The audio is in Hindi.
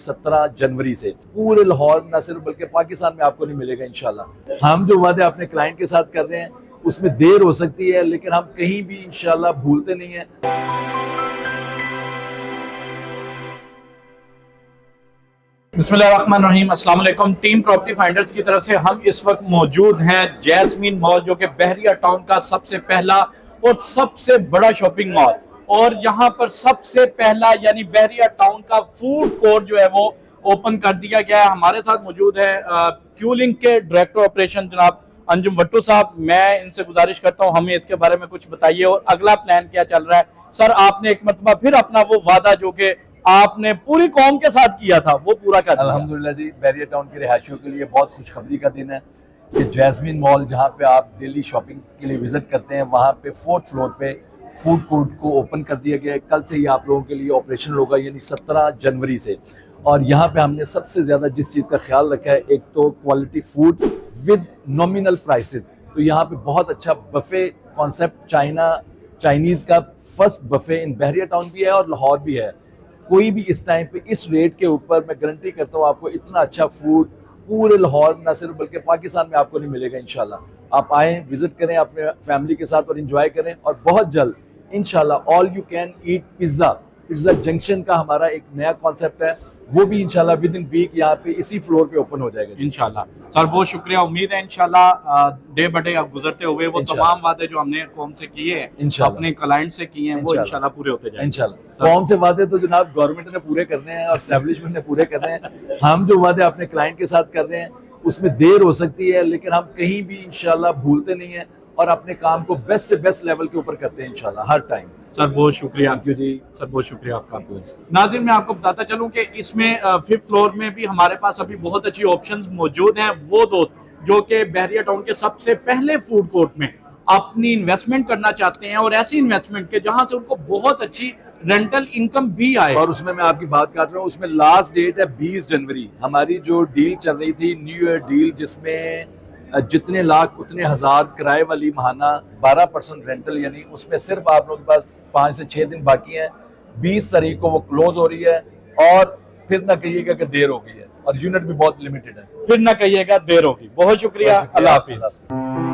17 जनवरी से पूरे लाहौर न सिर्फ बल्कि पाकिस्तान में आपको नहीं मिलेगा इंशाल्लाह। हम जो वादे अपने क्लाइंट के साथ कर रहे हैं उसमें देर हो सकती है, लेकिन हम कहीं भी इंशाल्लाह भूलते नहीं हैं। बिस्मिल्लाहिर्रहमानिर्रहीम, अस्सलाम वालेकुम। टीम प्रॉपर्टी फाइंडर्स की तरफ से हम इस वक्त मौजूद हैं जैस्मीन मॉल, जो कि बहरिया टाउन का सबसे पहला और सबसे बड़ा शॉपिंग मॉल, और यहाँ पर सबसे पहला यानी बहरिया टाउन का फूड कोर्ट जो है वो ओपन कर दिया गया है। हमारे साथ मौजूद है क्यूलिंग के डायरेक्टर ऑपरेशन जनाब अंजुम भट्टू साहब। मैं इनसे गुजारिश करता हूँ हमें इसके बारे में कुछ बताइए और अगला प्लान क्या चल रहा है। सर, आपने एक मरतबा फिर अपना वो वादा जो कि आपने पूरी कौम के साथ किया था वो पूरा कर दिया। अल्हम्दुलिल्लाह जी, बहरिया टाउन के रिहायशियों के लिए बहुत खुशखबरी का दिन है कि जैस्मीन मॉल जहाँ पे आप डेली शॉपिंग के लिए विजिट करते हैं, वहाँ पे 4th फ्लोर पे फूड कोर्ट को ओपन कर दिया गया है। कल से ही आप लोगों के लिए ऑपरेशन होगा, यानी 17 जनवरी से। और यहाँ पे हमने सबसे ज़्यादा जिस चीज़ का ख्याल रखा है, एक तो quality food with nominal prices. तो यहाँ पे बहुत अच्छा बफे कॉन्सेप्ट, चाइनीज़ का फर्स्ट बफे इन बहरिया टाउन भी है और लाहौर भी है। कोई भी इस टाइम पे इस रेट के ऊपर, मैं गारंटी करता हूँ आपको इतना अच्छा फूड पूरे लाहौर न सिर्फ बल्कि पाकिस्तान में आपको नहीं मिलेगा इंशाल्लाह। आप आएँ, विजिट करें अपने फैमिली के साथ और एंजॉय करें। और बहुत जल्द इंशाल्लाह all you can eat pizza junction का हमारा एक नया कॉन्सेप्ट है, वो भी इंशाल्लाह विद इन वीक यहाँ पे इसी फ्लोर पे ओपन हो जाएगा इंशाल्लाह। सर, बहुत शुक्रिया। उम्मीद है इंशाल्लाह डे बाय डे आप गुजरते हुए वो तमाम वादे जो हमने कौम से किए हैं, अपने क्लाइंट से किए हैं, वो इंशाल्लाह पूरे होते जाएंगे इंशाल्लाह। कौम से वादे तो जनाब गवर्नमेंट ने पूरे करने हैं और एस्टेब्लिशमेंट ने पूरे करने हैं। हम जो वादे अपने क्लाइंट के साथ कर रहे हैं उसमें देर हो सकती है, लेकिन हम कहीं भी इंशाल्लाह भूलते नहीं हैं और अपने काम को बेस्ट से बेस्ट लेवल के ऊपर करते हैं इंशाल्लाह हर टाइम। सर, बहुत शुक्रिया। Thank you ji. सर, बहुत शुक्रिया आपका। नाज़रीन, मैं आपको बताता चलूं कि इसमें 5th फ्लोर में भी हमारे पास अभी बहुत अच्छी ऑप्शंस मौजूद हैं। वो दोस्त जो कि बहरिया टाउन के सबसे पहले फूड कोर्ट में अपनी इन्वेस्टमेंट करना चाहते हैं, और ऐसी इन्वेस्टमेंट के जहां से उनको बहुत अच्छी रेंटल इनकम भी आए, और उसमें मैं आपकी बात कर रहा हूँ, उसमें लास्ट डेट है 20 जनवरी। हमारी जो डील चल रही थी, न्यू ईयर डील, जिसमें जितने लाख उतने हजार किराए वाली महाना 12% रेंटल, यानी उसमें सिर्फ आप लोगों के पास 5 से 6 दिन बाकी हैं। 20 तारीख को वो क्लोज हो रही है, और फिर ना कहिएगा कि देर हो गई है, और यूनिट भी बहुत लिमिटेड है। फिर ना कहिएगा देर होगी। बहुत शुक्रिया। अल्लाह हाफिज।